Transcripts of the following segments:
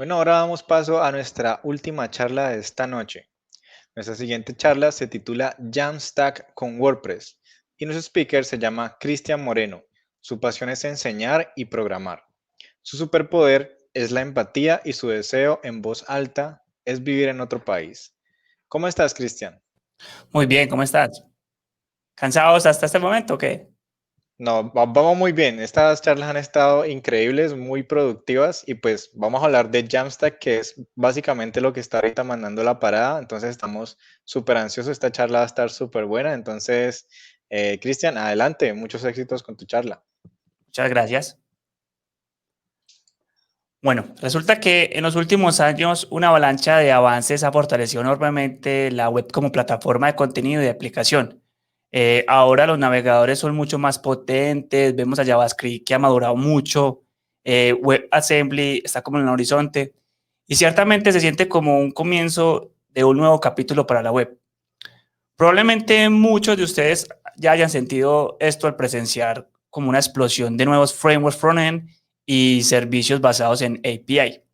Bueno, ahora damos paso a nuestra última charla de esta noche. Nuestra siguiente charla se titula Jamstack con WordPress y nuestro speaker se llama Cristian Moreno. Su pasión es enseñar y programar. Su superpoder es la empatía y su deseo en voz alta es vivir en otro país. ¿Cómo estás, Cristian? Muy bien, ¿cómo estás? ¿Cansados hasta este momento o qué? No, vamos muy bien. Estas charlas han estado increíbles, muy productivas y pues vamos a hablar de Jamstack, que es básicamente lo que está ahorita mandando la parada. Entonces estamos súper ansiosos. Esta charla va a estar súper buena. Entonces, Cristian, adelante. Muchos éxitos con tu charla. Muchas gracias. Bueno, resulta que en los últimos años una avalancha de avances ha fortalecido enormemente la web como plataforma de contenido y de aplicación. Ahora los navegadores son mucho más potentes, vemos a JavaScript que ha madurado mucho, WebAssembly está como en el horizonte y ciertamente se siente como un comienzo de un nuevo capítulo para la web. Probablemente muchos de ustedes ya hayan sentido esto al presenciar como una explosión de nuevos frameworks frontend y servicios basados en API.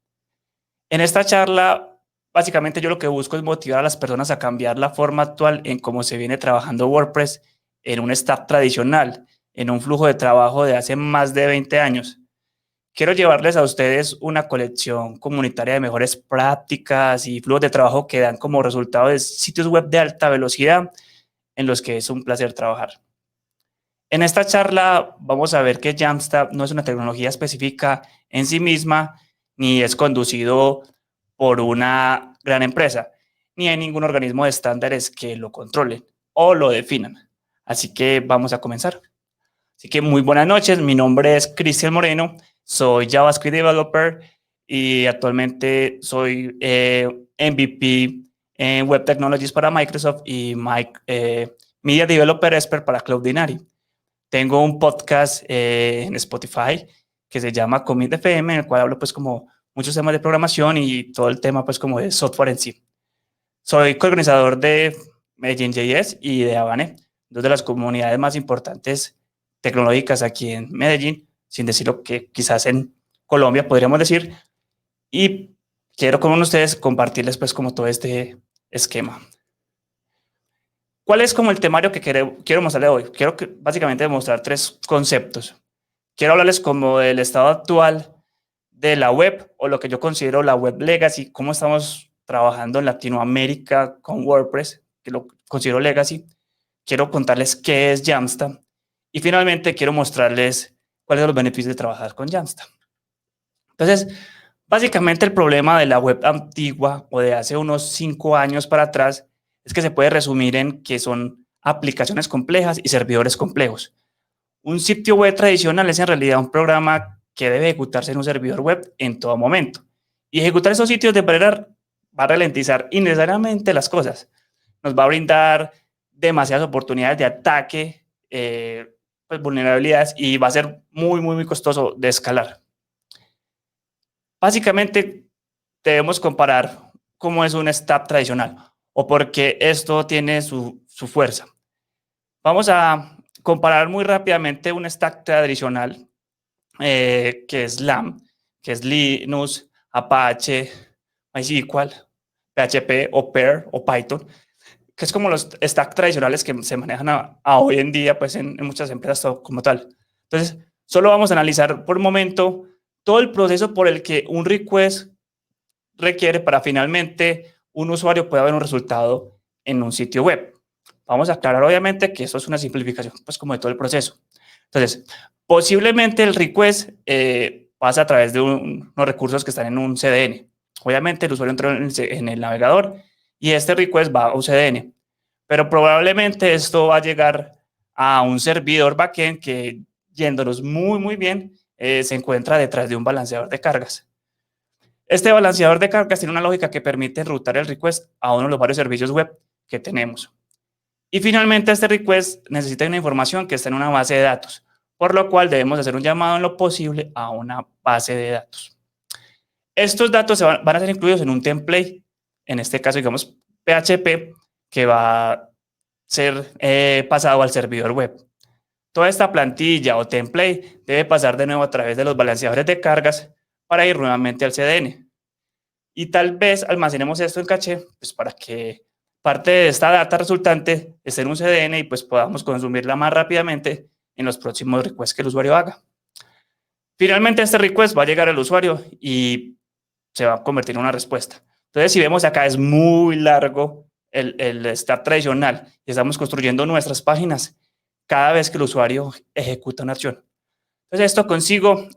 En esta charla, básicamente yo lo que busco es motivar a las personas a cambiar la forma actual en cómo se viene trabajando WordPress en un stack tradicional, en un flujo de trabajo de hace más de 20 años. Quiero llevarles a ustedes una colección comunitaria de mejores prácticas y flujos de trabajo que dan como resultado de sitios web de alta velocidad en los que es un placer trabajar. En esta charla vamos a ver que Jamstack no es una tecnología específica en sí misma, ni es conducido por una gran empresa, ni hay ningún organismo de estándares que lo controlen o lo definan. Así que vamos a comenzar. Así que muy buenas noches, mi nombre es Cristian Moreno, soy JavaScript Developer y actualmente soy MVP en Web Technologies para Microsoft y Media Developer Expert para Cloudinary. Tengo un podcast en Spotify que se llama Commit FM, en el cual hablo pues como muchos temas de programación y todo el tema pues como de software en sí. Soy coorganizador de Medellín.js y de Habane, dos de las comunidades más importantes tecnológicas aquí en Medellín, sin decirlo que quizás en Colombia podríamos decir, y quiero con ustedes compartirles pues como todo este esquema. ¿Cuál es como el temario que quiero mostrarles hoy? Quiero que, básicamente demostrar tres conceptos. Quiero hablarles como del estado actual de la web o lo que yo considero la web legacy, cómo estamos trabajando en Latinoamérica con WordPress, que lo considero legacy. Quiero contarles qué es Jamstack y finalmente quiero mostrarles cuáles son los beneficios de trabajar con Jamstack. Entonces, básicamente el problema de la web antigua o de hace unos 5 años para atrás es que se puede resumir en que son aplicaciones complejas y servidores complejos. Un sitio web tradicional es en realidad un programa que debe ejecutarse en un servidor web en todo momento. Y ejecutar esos sitios de manera va a ralentizar innecesariamente las cosas. Nos va a brindar demasiadas oportunidades de ataque, pues vulnerabilidades y va a ser muy costoso de escalar. Básicamente debemos comparar cómo es un stack tradicional o por qué esto tiene su fuerza. Vamos a comparar muy rápidamente un stack tradicional que es LAMP, que es Linux, Apache, MySQL, PHP o Perl o Python, que es como los stacks tradicionales que se manejan a hoy en día pues en muchas empresas como tal. Entonces, solo vamos a analizar por un momento todo el proceso por el que un request requiere para finalmente un usuario pueda ver un resultado en un sitio web. Vamos a aclarar obviamente que eso es una simplificación pues como de todo el proceso. Entonces, posiblemente el request pasa a través de unos recursos que están en un CDN. Obviamente el usuario entró en el navegador y este request va a un CDN, pero probablemente esto va a llegar a un servidor backend que, yéndonos muy bien, se encuentra detrás de un balanceador de cargas. Este balanceador de cargas tiene una lógica que permite routar el request a uno de los varios servicios web que tenemos. Y finalmente este request necesita una información que está en una base de datos, por lo cual debemos hacer un llamado en lo posible a una base de datos. Estos datos van a ser incluidos en un template, en este caso digamos PHP, que va a ser pasado al servidor web. Toda esta plantilla o template debe pasar de nuevo a través de los balanceadores de cargas para ir nuevamente al CDN. y tal vez almacenemos esto en caché, pues para que parte de esta data resultante esté en un CDN y pues podamos consumirla más rápidamente en los próximos requests que el usuario haga. Finalmente, este request va a llegar al usuario y se va a convertir en una respuesta. Entonces, si vemos acá, es muy largo el stack tradicional y estamos construyendo nuestras páginas cada vez que el usuario ejecuta una acción. Entonces, esto consigo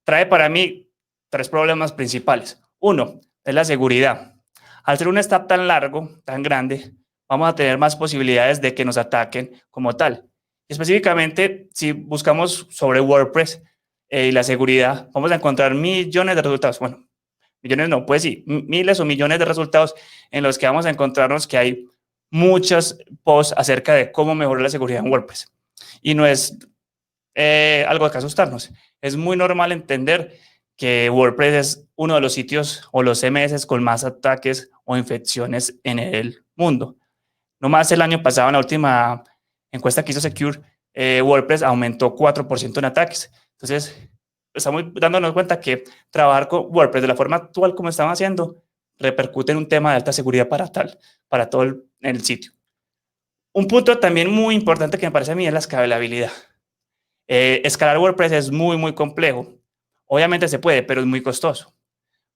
trae para mí tres problemas principales. Uno, es la seguridad. Al ser un stack tan largo, tan grande, vamos a tener más posibilidades de que nos ataquen como tal. Específicamente, si buscamos sobre WordPress y la seguridad, vamos a encontrar millones de resultados. Bueno, millones no, pues sí, miles o millones de resultados en los que vamos a encontrarnos que hay muchos posts acerca de cómo mejorar la seguridad en WordPress. Y no es algo de que asustarnos. Es muy normal entender que WordPress es uno de los sitios o los CMS con más ataques o infecciones en el mundo. No más el año pasado, en la última encuesta que hizo Secure, WordPress aumentó 4% en ataques. Entonces, estamos dándonos cuenta que trabajar con WordPress de la forma actual como estamos haciendo repercute en un tema de alta seguridad para todo el sitio. Un punto también muy importante que me parece a mí es la escalabilidad. Escalar WordPress es muy complejo. Obviamente se puede, pero es muy costoso,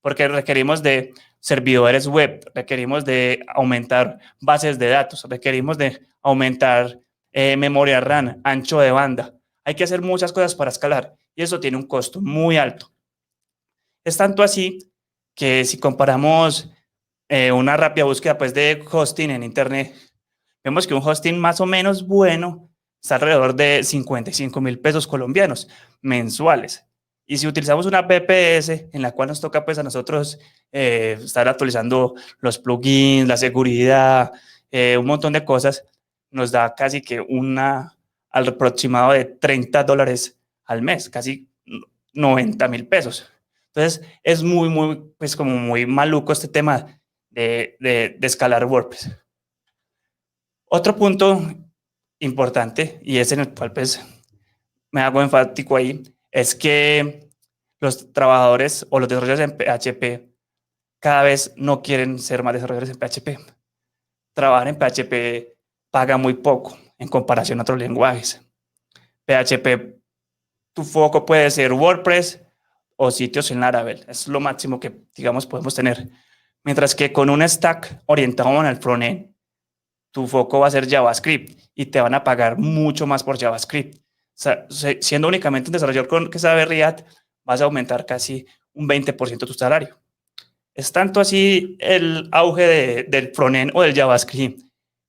porque requerimos de servidores web, requerimos de aumentar bases de datos, requerimos de aumentar memoria RAM, ancho de banda. Hay que hacer muchas cosas para escalar y eso tiene un costo muy alto. Es tanto así que si comparamos una rápida búsqueda pues, de hosting en Internet, vemos que un hosting más o menos bueno está alrededor de 55,000 pesos colombianos mensuales. Y si utilizamos una VPS en la cual nos toca pues a nosotros estar actualizando los plugins, la seguridad, un montón de cosas, nos da casi que al aproximado de $30 al mes, casi 90,000 pesos. Entonces es pues como muy maluco este tema de escalar WordPress. Otro punto importante, y es en el cual pues me hago enfático ahí, es que los trabajadores o los desarrolladores en PHP cada vez no quieren ser más desarrolladores en PHP. Trabajar en PHP paga muy poco en comparación a otros lenguajes. PHP, tu foco puede ser WordPress o sitios en Laravel. Es lo máximo que, digamos, podemos tener. Mientras que con un stack orientado en el frontend, tu foco va a ser JavaScript y te van a pagar mucho más por JavaScript. O sea, siendo únicamente un desarrollador que sabe React, vas a aumentar casi un 20% tu salario. Es tanto así el auge del frontend o del JavaScript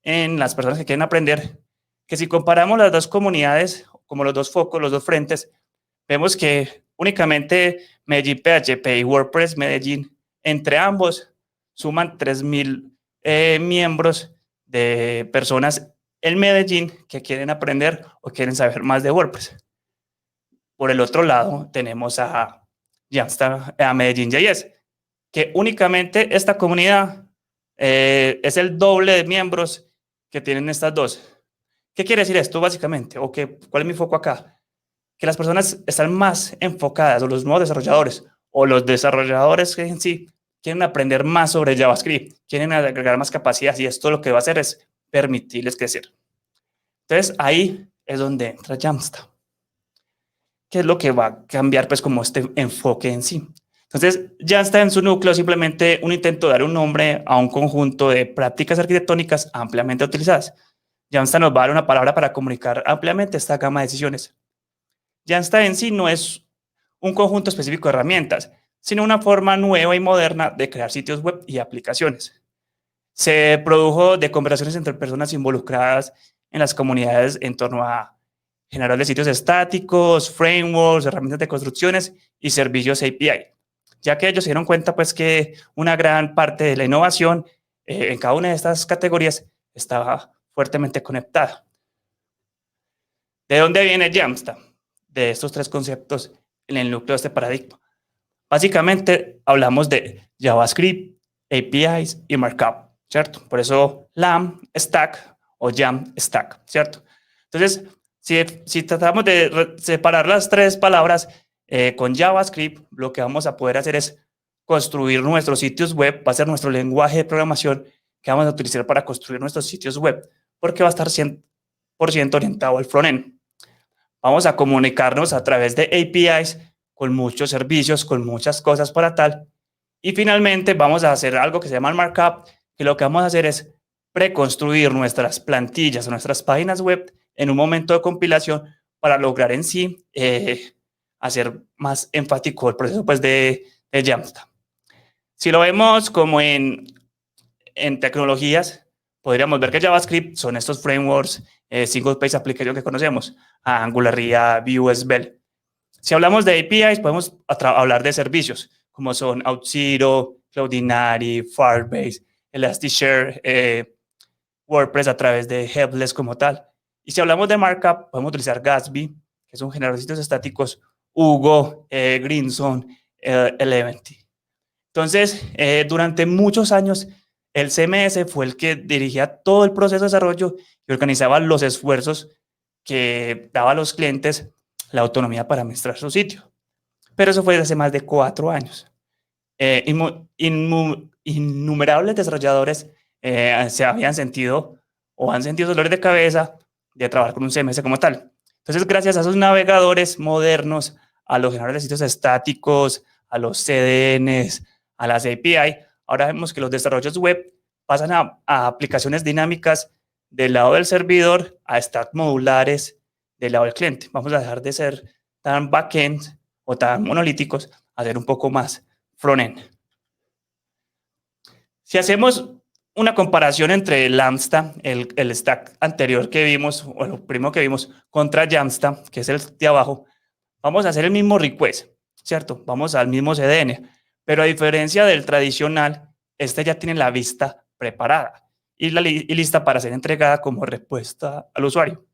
en las personas que quieren aprender, que si comparamos las dos comunidades, como los dos focos, los dos frentes, vemos que únicamente Medellín PHP y WordPress Medellín, entre ambos, suman 3,000 miembros de personas en Medellín que quieren aprender o quieren saber más de WordPress. Por el otro lado, tenemos a Medellín.js, que únicamente esta comunidad es el doble de miembros que tienen estas dos. ¿Qué quiere decir esto básicamente? ¿Cuál es mi foco acá? Que las personas están más enfocadas, o los nuevos desarrolladores, o los desarrolladores que en sí quieren aprender más sobre JavaScript, quieren agregar más capacidad, y esto lo que va a hacer es permitirles crecer. Entonces, ahí es donde entra Jamstack. ¿Qué es lo que va a cambiar, pues, como este enfoque en sí? Entonces, Jamstack en su núcleo simplemente un intento de dar un nombre a un conjunto de prácticas arquitectónicas ampliamente utilizadas. Jamstack nos va a dar una palabra para comunicar ampliamente esta gama de decisiones. Jamstack en sí no es un conjunto específico de herramientas, sino una forma nueva y moderna de crear sitios web y aplicaciones. Se produjo de conversaciones entre personas involucradas en las comunidades en torno a generar de sitios estáticos, frameworks, herramientas de construcciones y servicios API, ya que ellos se dieron cuenta pues que una gran parte de la innovación en cada una de estas categorías estaba fuertemente conectada. ¿De dónde viene Jamstack? De estos tres conceptos en el núcleo de este paradigma. Básicamente hablamos de JavaScript, APIs y Markup, ¿cierto? Por eso LAM Stack o Jamstack, ¿cierto? Entonces, si tratamos de separar las tres palabras con JavaScript, lo que vamos a poder hacer es construir nuestros sitios web, va a ser nuestro lenguaje de programación que vamos a utilizar para construir nuestros sitios web, porque va a estar 100% orientado al frontend. Vamos a comunicarnos a través de APIs con muchos servicios, con muchas cosas para tal. Y finalmente vamos a hacer algo que se llama el markup, que lo que vamos a hacer es preconstruir nuestras plantillas, nuestras páginas web en un momento de compilación para lograr en sí hacer más enfático el proceso pues, de Jamstack. Si lo vemos como en tecnologías, podríamos ver que JavaScript son estos frameworks single page application que conocemos, Angular, React, Vue, Svelte. Si hablamos de APIs, podemos hablar de servicios, como son Auth0, Cloudinary, Firebase, Elasticsearch, WordPress a través de Helpless como tal. Y si hablamos de markup, podemos utilizar Gatsby, que es un generador de sitios estáticos, Hugo, Greenson, Elementy. Entonces, durante muchos años, el CMS fue el que dirigía todo el proceso de desarrollo y organizaba los esfuerzos que daba a los clientes la autonomía para administrar su sitio. Pero eso fue desde hace más de 4 años. Innumerables desarrolladores se habían sentido o han sentido dolores de cabeza de trabajar con un CMS como tal. Entonces, gracias a esos navegadores modernos, a los generadores de sitios estáticos, a los CDNs, a las API, ahora vemos que los desarrollos web pasan a aplicaciones dinámicas del lado del servidor a stacks modulares del lado del cliente. Vamos a dejar de ser tan backend o tan monolíticos a ser un poco más frontend. Si hacemos una comparación entre Lambda, el stack anterior que vimos, o el primo que vimos, contra Jamstack, que es el de abajo, vamos a hacer el mismo request, ¿cierto? Vamos al mismo CDN, pero a diferencia del tradicional, este ya tiene la vista preparada y lista para ser entregada como respuesta al usuario.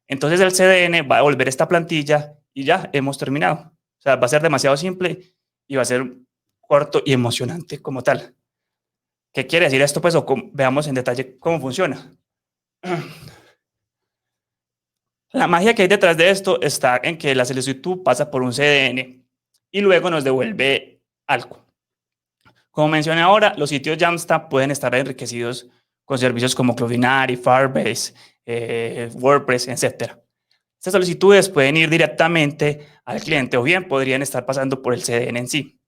Entonces el CDN va a devolver esta plantilla y ya hemos terminado. O sea, va a ser demasiado simple y va a ser corto y emocionante como tal. ¿Qué quiere decir esto? Pues veamos en detalle cómo funciona. La magia que hay detrás de esto está en que la solicitud pasa por un CDN y luego nos devuelve algo. Como mencioné ahora, los sitios Jamstack pueden estar enriquecidos con servicios como Cloudinary, Firebase, WordPress, etc. Estas solicitudes pueden ir directamente al cliente o bien podrían estar pasando por el CDN en sí.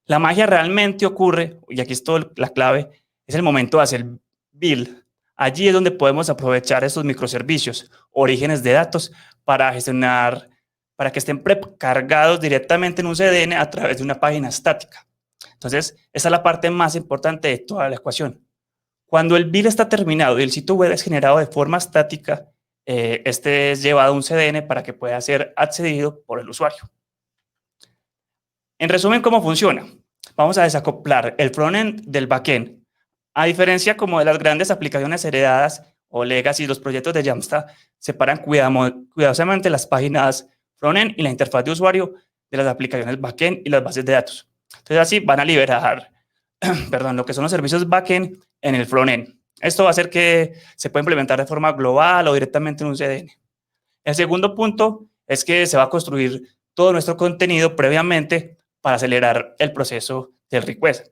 La magia realmente ocurre, y aquí es toda la clave, es el momento de hacer build. Allí es donde podemos aprovechar estos microservicios, orígenes de datos, para gestionar, para que estén precargados directamente en un CDN a través de una página estática. Entonces, esa es la parte más importante de toda la ecuación. Cuando el build está terminado y el sitio web es generado de forma estática, este es llevado a un CDN para que pueda ser accedido por el usuario. En resumen, ¿cómo funciona? Vamos a desacoplar el frontend del backend. A diferencia como de las grandes aplicaciones heredadas o legacy, los proyectos de Jamstack separan cuidadosamente las páginas frontend y la interfaz de usuario de las aplicaciones backend y las bases de datos. Entonces así van a liberar lo que son los servicios backend en el frontend. Esto va a hacer que se pueda implementar de forma global o directamente en un CDN. El segundo punto es que se va a construir todo nuestro contenido previamente para acelerar el proceso del request.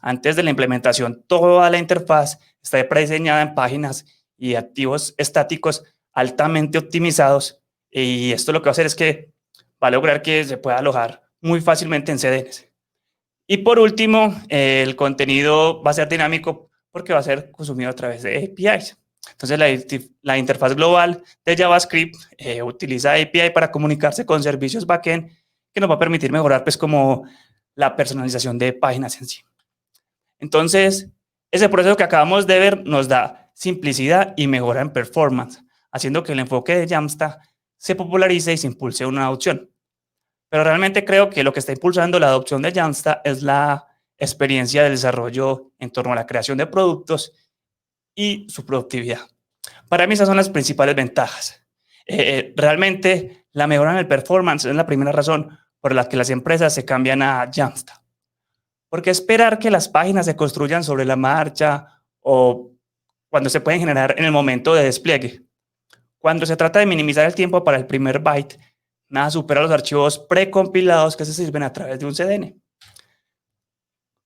Antes de la implementación, toda la interfaz está prediseñada en páginas y activos estáticos altamente optimizados, y esto lo que va a hacer es que va a lograr que se pueda alojar muy fácilmente en CDNs. Y por último, el contenido va a ser dinámico porque va a ser consumido a través de APIs. Entonces, la interfaz global de JavaScript utiliza API para comunicarse con servicios backend que nos va a permitir mejorar pues como la personalización de páginas en sí. Entonces, ese proceso que acabamos de ver nos da simplicidad y mejora en performance, haciendo que el enfoque de Jamstack se popularice y se impulse una adopción. Pero realmente creo que lo que está impulsando la adopción de Jamstack es la experiencia del desarrollo en torno a la creación de productos y su productividad. Para mí esas son las principales ventajas. Realmente la mejora en el performance es la primera razón por la que las empresas se cambian a Jamstack. Porque esperar que las páginas se construyan sobre la marcha o cuando se pueden generar en el momento de despliegue. Cuando se trata de minimizar el tiempo para el primer byte, nada supera los archivos precompilados que se sirven a través de un CDN.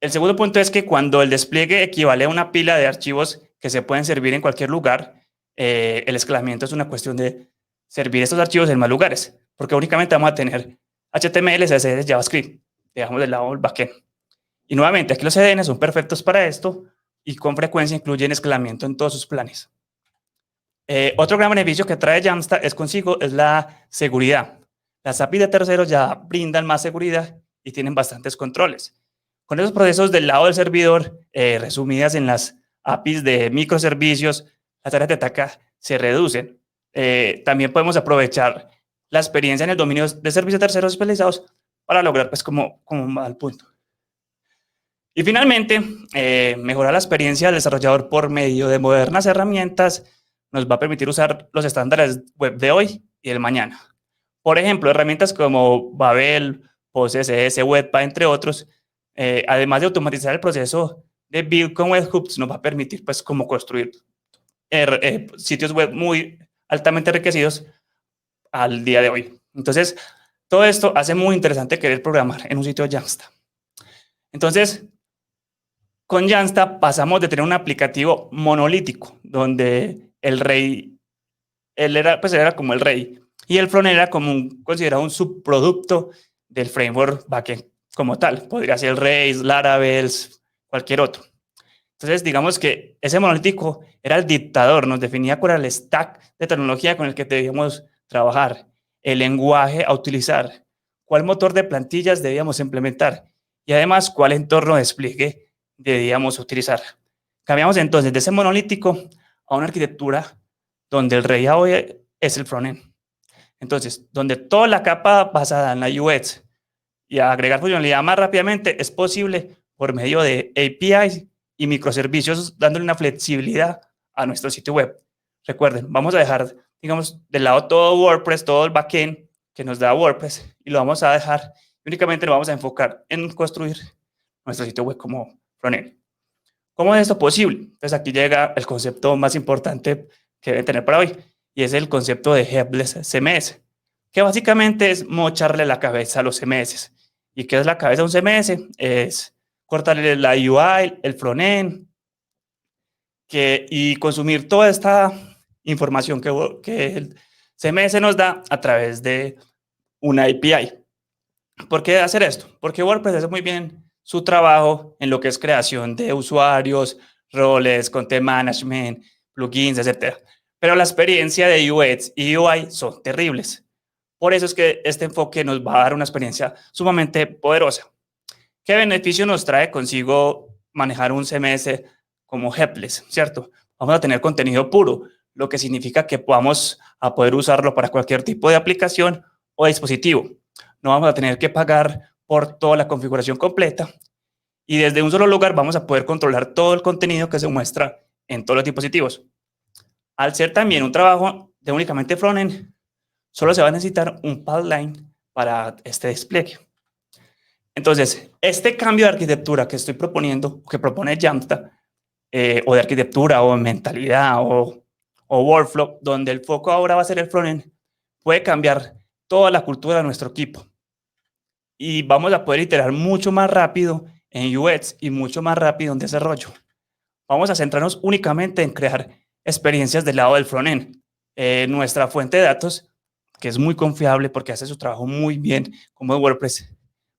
El segundo punto es que cuando el despliegue equivale a una pila de archivos que se pueden servir en cualquier lugar, el escalamiento es una cuestión de servir estos archivos en más lugares, porque únicamente vamos a tener HTML, CSS, JavaScript. Dejamos de lado el backend. Y nuevamente, aquí los CDN son perfectos para esto y con frecuencia incluyen escalamiento en todos sus planes. Otro gran beneficio que trae Jamstack es la seguridad. Las APIs de terceros ya brindan más seguridad y tienen bastantes controles. Con esos procesos del lado del servidor, resumidas en las APIs de microservicios, las tareas de ataque se reducen. También podemos aprovechar la experiencia en el dominio de servicios terceros especializados para lograr pues como al punto. Y finalmente, mejorar la experiencia del desarrollador por medio de modernas herramientas nos va a permitir usar los estándares web de hoy y del mañana. Por ejemplo, herramientas como Babel, PostCSS, Webpack, entre otros, además de automatizar el proceso de build con webhooks, nos va a permitir pues como construir sitios web muy altamente enriquecidos al día de hoy. Entonces, todo esto hace muy interesante querer programar en un sitio Jamstack. Entonces, con Jamstack pasamos de tener un aplicativo monolítico, donde el rey, él era como el rey, y el frontend era considerado un subproducto del framework backend como tal. Podría ser el Rails, Laravel, cualquier otro. Entonces, digamos que ese monolítico era el dictador, nos definía cuál era el stack de tecnología con el que debíamos trabajar, el lenguaje a utilizar, cuál motor de plantillas debíamos implementar y además cuál entorno de despliegue debíamos utilizar. Cambiamos entonces de ese monolítico a una arquitectura donde el rey hoy es el frontend. Entonces, donde toda la capa basada en la UX y agregar funcionalidad más rápidamente es posible por medio de APIs y microservicios, dándole una flexibilidad a nuestro sitio web. Recuerden, vamos a dejar, digamos, de lado todo WordPress, todo el backend que nos da WordPress, y lo vamos a dejar, únicamente nos vamos a enfocar en construir nuestro sitio web como frontend. ¿Cómo es esto posible? Entonces aquí llega el concepto más importante que deben tener para hoy, y es el concepto de Headless CMS, que básicamente es mocharle la cabeza a los CMS. ¿Y qué es la cabeza de un CMS? Es cortarle la UI, el frontend, y consumir toda esta información que el CMS nos da a través de una API. ¿Por qué hacer esto? Porque WordPress hace muy bien su trabajo en lo que es creación de usuarios, roles, content management, plugins, etc. Pero la experiencia de UX y UI son terribles. Por eso es que este enfoque nos va a dar una experiencia sumamente poderosa. ¿Qué beneficio nos trae consigo manejar un CMS como Headless, cierto? Vamos a tener contenido puro, lo que significa que vamos a poder usarlo para cualquier tipo de aplicación o dispositivo. No vamos a tener que pagar por toda la configuración completa y desde un solo lugar vamos a poder controlar todo el contenido que se muestra en todos los dispositivos. Al ser también un trabajo de únicamente frontend, solo se va a necesitar un pipeline para este despliegue. Entonces, este cambio de arquitectura que estoy proponiendo, que propone Jamstack, o de arquitectura, o mentalidad, o workflow, donde el foco ahora va a ser el frontend, puede cambiar toda la cultura de nuestro equipo. Y vamos a poder iterar mucho más rápido en UX y mucho más rápido en desarrollo. Vamos a centrarnos únicamente en crear experiencias del lado del frontend. Nuestra fuente de datos, que es muy confiable porque hace su trabajo muy bien, como en WordPress,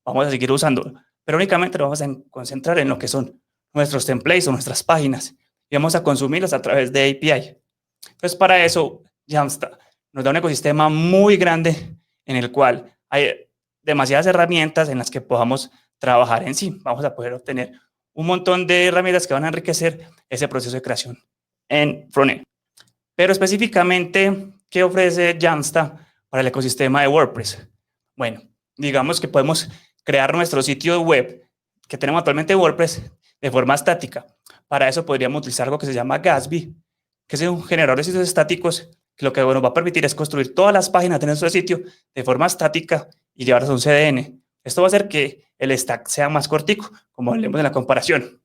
vamos a seguir usándolo, pero únicamente nos vamos a concentrar en lo que son nuestros templates o nuestras páginas y vamos a consumirlas a través de API. Entonces, para eso, Jamstack nos da un ecosistema muy grande en el cual hay demasiadas herramientas en las que podamos trabajar en sí. Vamos a poder obtener un montón de herramientas que van a enriquecer ese proceso de creación en frontend. Pero específicamente, ¿qué ofrece Jamstack para el ecosistema de WordPress? Bueno, digamos que podemos crear nuestro sitio web que tenemos actualmente en WordPress de forma estática. Para eso podríamos utilizar algo que se llama Gatsby, que es un generador de sitios estáticos, que lo que nos va a permitir es construir todas las páginas de nuestro sitio de forma estática y llevarlas a un CDN. Esto va a hacer que el stack sea más cortico, como hablemos en la comparación.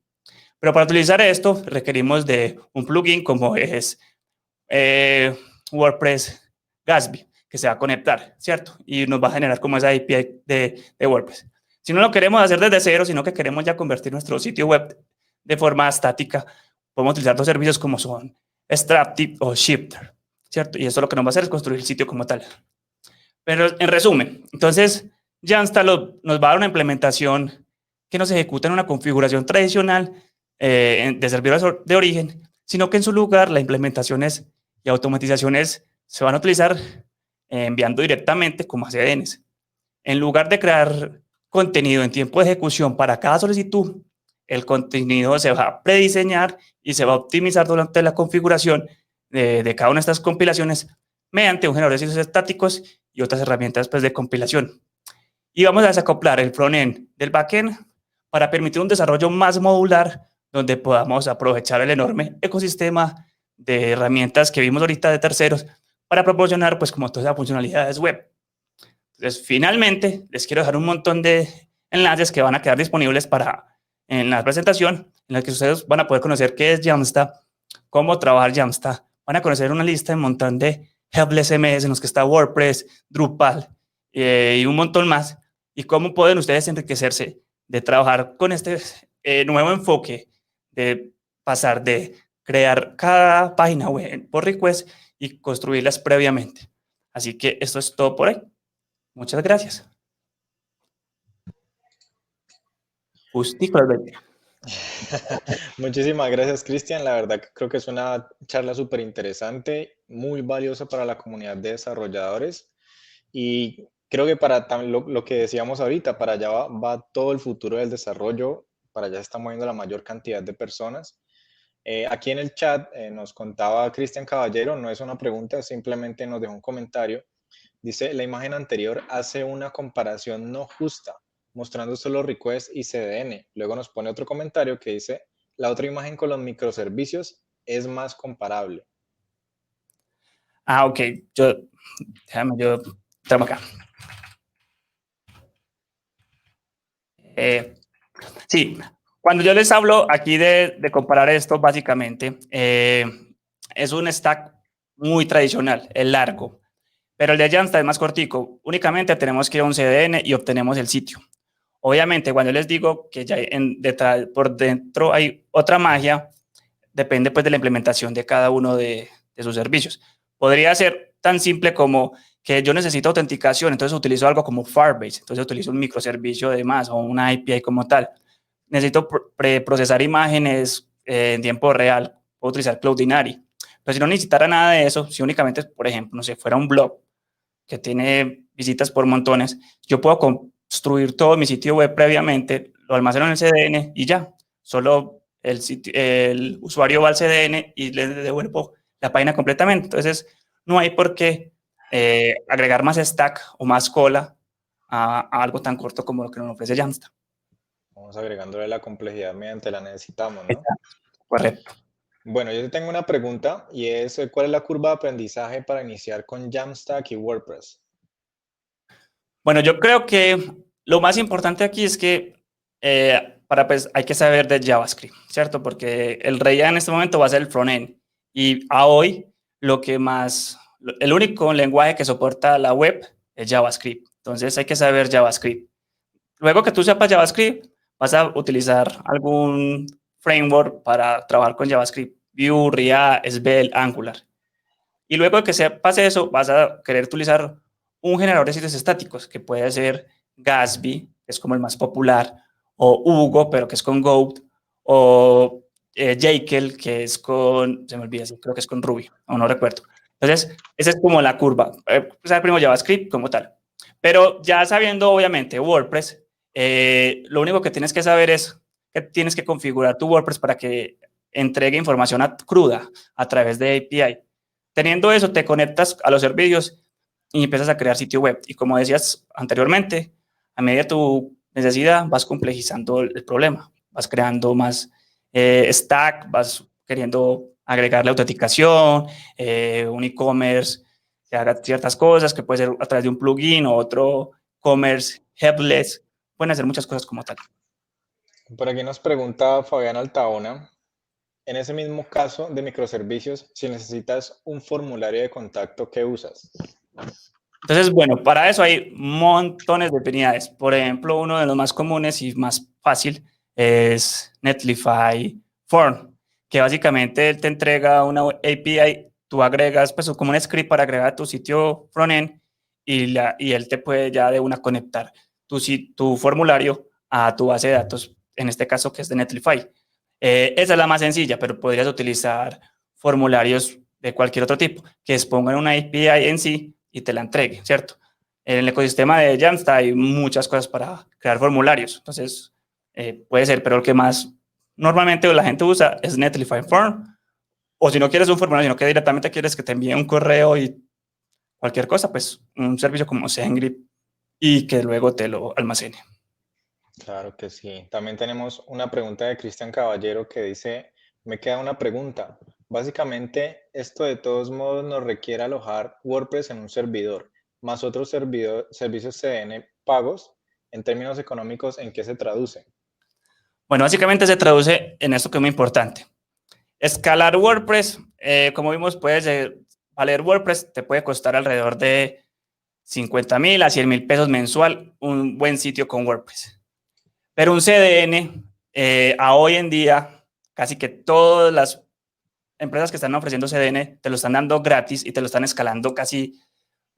Pero para utilizar esto requerimos de un plugin como es WordPress Gatsby, que se va a conectar, ¿cierto? Y nos va a generar como esa API de WordPress. Si no lo queremos hacer desde cero, sino que queremos ya convertir nuestro sitio web de forma estática, podemos utilizar dos servicios como son Strapptip o Shifter, ¿cierto? Y eso lo que nos va a hacer es construir el sitio como tal. Pero en resumen, entonces Jamstack nos va a dar una implementación que no se ejecuta en una configuración tradicional de servidores de origen, sino que en su lugar las implementaciones y automatizaciones se van a utilizar enviando directamente como a CDNs. En lugar de crear contenido en tiempo de ejecución para cada solicitud, el contenido se va a prediseñar y se va a optimizar durante la configuración de cada una de estas compilaciones mediante un generador de sitios estáticos y otras herramientas pues, de compilación. Y vamos a desacoplar el frontend del backend para permitir un desarrollo más modular donde podamos aprovechar el enorme ecosistema de herramientas que vimos ahorita de terceros para proporcionar pues como todas las funcionalidades web. Entonces, finalmente, les quiero dejar un montón de enlaces que van a quedar disponibles en la presentación, en la que ustedes van a poder conocer qué es Jamstack, cómo trabajar Jamstack, van a conocer una lista de un montón de helpless CMS en los que está WordPress, Drupal y un montón más, y cómo pueden ustedes enriquecerse de trabajar con este nuevo enfoque de pasar de crear cada página web por request y construirlas previamente. Así que esto es todo por hoy. Muchas gracias. Justico al 20. Muchísimas gracias, Cristian. La verdad que creo que es una charla súper interesante, muy valiosa para la comunidad de desarrolladores. Y creo que para lo que decíamos ahorita, para allá va todo el futuro del desarrollo, para allá se está moviendo la mayor cantidad de personas. Aquí en el chat nos contaba Cristian Caballero, no es una pregunta, simplemente nos dejó un comentario. Dice, la imagen anterior hace una comparación no justa, mostrando solo request y CDN. Luego nos pone otro comentario que dice, la otra imagen con los microservicios es más comparable. Ah, ok. Déjame, yo tramo acá. Sí, cuando yo les hablo aquí de comparar esto, básicamente, es un stack muy tradicional, el largo, pero el de Jamstack es más cortico. Únicamente tenemos que ir a un CDN y obtenemos el sitio. Obviamente, cuando les digo que ya por dentro hay otra magia, depende pues de la implementación de cada uno de sus servicios. Podría ser tan simple como que yo necesito autenticación, entonces utilizo algo como Firebase, entonces utilizo un microservicio de más o una API como tal. Necesito procesar imágenes en tiempo real, puedo utilizar Cloudinary. Pero si no necesitara nada de eso, si únicamente, por ejemplo, no sé, fuera un blog que tiene visitas por montones, yo puedo construir todo mi sitio web previamente, lo almaceno en el CDN y ya. Solo el usuario va al CDN y le devuelvo la página completamente. Entonces, no hay por qué agregar más stack o más cola a algo tan corto como lo que nos ofrece Jamstack. Vamos agregándole la complejidad mediante la necesitamos, ¿no? Correcto. Bueno, yo te tengo una pregunta y es, ¿cuál es la curva de aprendizaje para iniciar con Jamstack y WordPress? Bueno, yo creo que lo más importante aquí es que pues, hay que saber de JavaScript, ¿cierto? Porque el rey ya en este momento va a ser el frontend. Y a hoy, el único lenguaje que soporta la web es JavaScript. Entonces hay que saber JavaScript. Luego que tú sepas JavaScript, vas a utilizar algún framework para trabajar con JavaScript. Vue, React, Svelte, Angular. Y luego de que sepas eso, vas a querer utilizar un generador de sitios estáticos, que puede ser Gatsby, que es como el más popular, o Hugo, pero que es con Go, o Jekyll, que es se me olvida, creo que es con Ruby, o no recuerdo. Entonces, esa es como la curva. Usar primero JavaScript como tal. Pero ya sabiendo, obviamente, WordPress, lo único que tienes que saber es que tienes que configurar tu WordPress para que entregue información cruda a través de API. Teniendo eso, te conectas a los servicios y empiezas a crear sitio web. Y como decías anteriormente, a medida de tu necesidad vas complejizando el problema, vas creando más stack, vas queriendo agregarle autenticación, un e-commerce que haga ciertas cosas, que puede ser a través de un plugin o otro commerce headless. Pueden hacer muchas cosas como tal. Por aquí nos pregunta Fabián Altaona, en ese mismo caso de microservicios, si necesitas un formulario de contacto, ¿qué usas? Entonces, bueno, para eso hay montones de utilidades. Por ejemplo, uno de los más comunes y más fácil es Netlify Form, que básicamente él te entrega una API, tú agregas pues como un script para agregar a tu sitio frontend y él te puede ya de una conectar tu formulario a tu base de datos, en este caso que es de Netlify. Esa es la más sencilla, pero podrías utilizar formularios de cualquier otro tipo, que expongan una API en sí y te la entregue, ¿cierto? En el ecosistema de Jamstack hay muchas cosas para crear formularios, entonces puede ser, pero el que más normalmente la gente usa es Netlify Form, o si no quieres un formulario, sino que directamente quieres que te envíe un correo y cualquier cosa, pues un servicio como SendGrid y que luego te lo almacene. Claro que sí. También tenemos una pregunta de Cristian Caballero que dice, me queda una pregunta. Básicamente, esto de todos modos nos requiere alojar WordPress en un servidor, más otros servicios CDN pagos. En términos económicos, ¿en qué se traduce? Bueno, básicamente se traduce en esto que es muy importante. Escalar WordPress, como vimos, valer WordPress te puede costar alrededor de 50,000 a 100,000 pesos mensual un buen sitio con WordPress. Pero un CDN, a hoy en día, casi que todas las empresas que están ofreciendo CDN te lo están dando gratis y te lo están escalando casi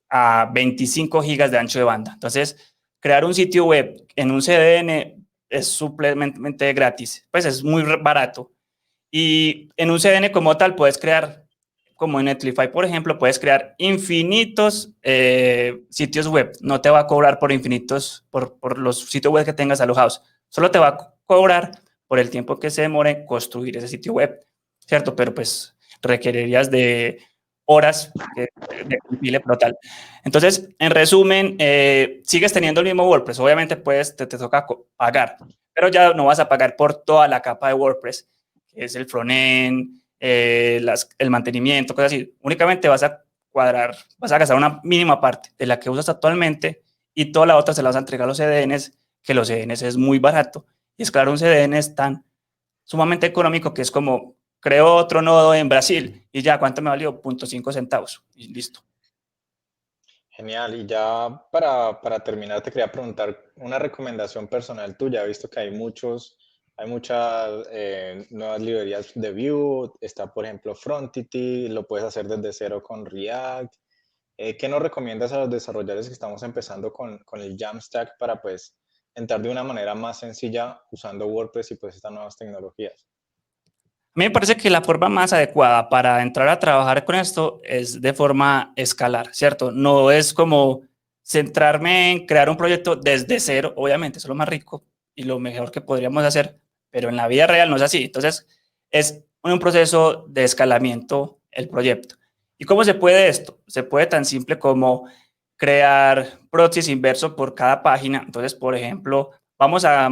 a 25 gigas de ancho de banda. Entonces, crear un sitio web en un CDN es suplemente gratis, pues es muy barato. Y en un CDN como tal puedes crear, como en Netlify, por ejemplo, puedes crear infinitos sitios web. No te va a cobrar por infinitos, por los sitios web que tengas alojados. Solo te va a cobrar por el tiempo que se demore en construir ese sitio web, ¿cierto? Pero pues requerirías de horas de compile total. Entonces, en resumen, sigues teniendo el mismo WordPress. Obviamente, pues te toca pagar, pero ya no vas a pagar por toda la capa de WordPress, que es el frontend, el mantenimiento, cosas así. Únicamente vas a gastar una mínima parte de la que usas actualmente y toda la otra se la vas a entregar a los CDNs, que los CDNs es muy barato. Y es claro, un CDN es tan sumamente económico que es como creo otro nodo en Brasil y ya, ¿cuánto me valió? 0.5 centavos y listo. Genial. Y ya para terminar, te quería preguntar una recomendación personal tuya. He visto que hay muchas nuevas librerías de Vue. Está, por ejemplo, Frontity. Lo puedes hacer desde cero con React. ¿Qué nos recomiendas a los desarrolladores que estamos empezando con el Jamstack para pues entrar de una manera más sencilla usando WordPress y pues estas nuevas tecnologías? A mí me parece que la forma más adecuada para entrar a trabajar con esto es de forma escalar, ¿cierto? No es como centrarme en crear un proyecto desde cero, obviamente, eso es lo más rico y lo mejor que podríamos hacer, pero en la vida real no es así. Entonces, es un proceso de escalamiento el proyecto. ¿Y cómo se puede esto? Se puede tan simple como crear proxies inversos por cada página. Entonces, por ejemplo, vamos a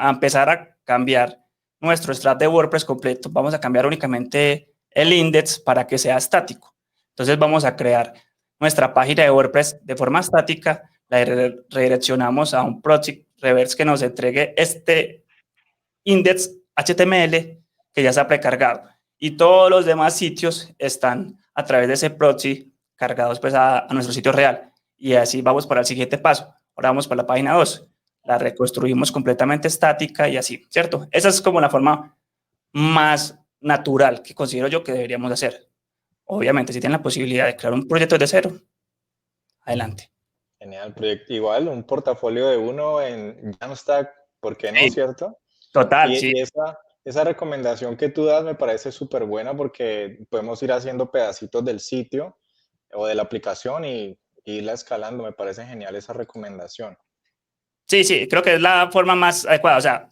empezar a cambiar nuestro strat de WordPress completo, vamos a cambiar únicamente el index para que sea estático. Entonces vamos a crear nuestra página de WordPress de forma estática, la redireccionamos a un project reverse que nos entregue este index HTML que ya está precargado y todos los demás sitios están a través de ese proxy cargados pues a nuestro sitio real y así vamos para el siguiente paso. Ahora vamos para la página 2, la reconstruimos completamente estática y así, ¿cierto? Esa es como la forma más natural que considero yo que deberíamos hacer. Obviamente, si tienen la posibilidad de crear un proyecto de cero, adelante. Genial, proyecto. Igual, un portafolio de uno en Jamstack, ¿por qué no, Sí, cierto? total, sí. Y esa recomendación que tú das me parece súper buena porque podemos ir haciendo pedacitos del sitio o de la aplicación y irla escalando. Me parece genial esa recomendación. Sí, sí, creo que es la forma más adecuada. O sea,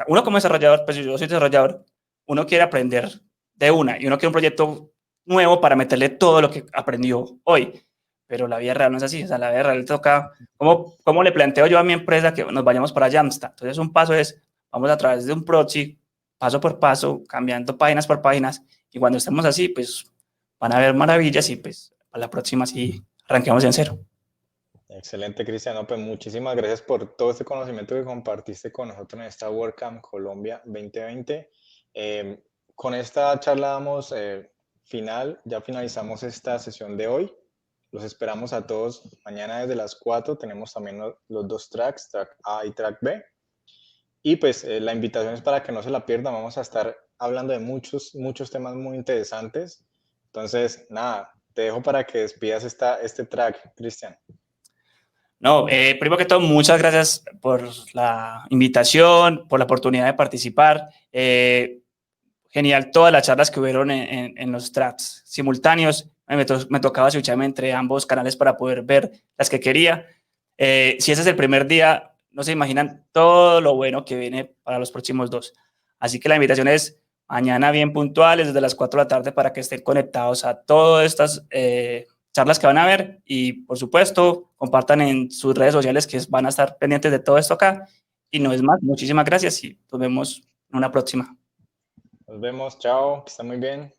uno como desarrollador, pues yo soy desarrollador, uno quiere aprender de una y uno quiere un proyecto nuevo para meterle todo lo que aprendió hoy. Pero la vida real no es así. O sea, la vida real toca, ¿cómo le planteo yo a mi empresa que nos vayamos para Jamstack? Entonces, un paso es, vamos a través de un proxy, paso por paso, cambiando páginas por páginas. Y cuando estemos así, pues van a haber maravillas y pues a la próxima sí arranquemos en cero. Excelente, Cristiano. Pues muchísimas gracias por todo este conocimiento que compartiste con nosotros en esta WordCamp Colombia 2020. Eh, con esta charla damos final, ya finalizamos esta sesión de hoy. Los esperamos a todos. Mañana desde las 4 tenemos también los dos tracks, track A y track B. Y pues la invitación es para que no se la pierdan. Vamos a estar hablando de muchos temas muy interesantes. Entonces, nada, te dejo para que despidas este track, Cristian. No, primero que todo, muchas gracias por la invitación, por la oportunidad de participar. Genial todas las charlas que hubieron en los tracks simultáneos. Me tocaba switcharme entre ambos canales para poder ver las que quería. Si ese es el primer día, no se imaginan todo lo bueno que viene para los próximos dos. Así que la invitación es mañana bien puntuales, desde las 4 de la tarde, para que estén conectados a todas estas charlas que van a ver. Y, por supuesto, compartan en sus redes sociales que van a estar pendientes de todo esto acá. Y no es más, muchísimas gracias y nos vemos en una próxima. Nos vemos, chao, que está muy bien.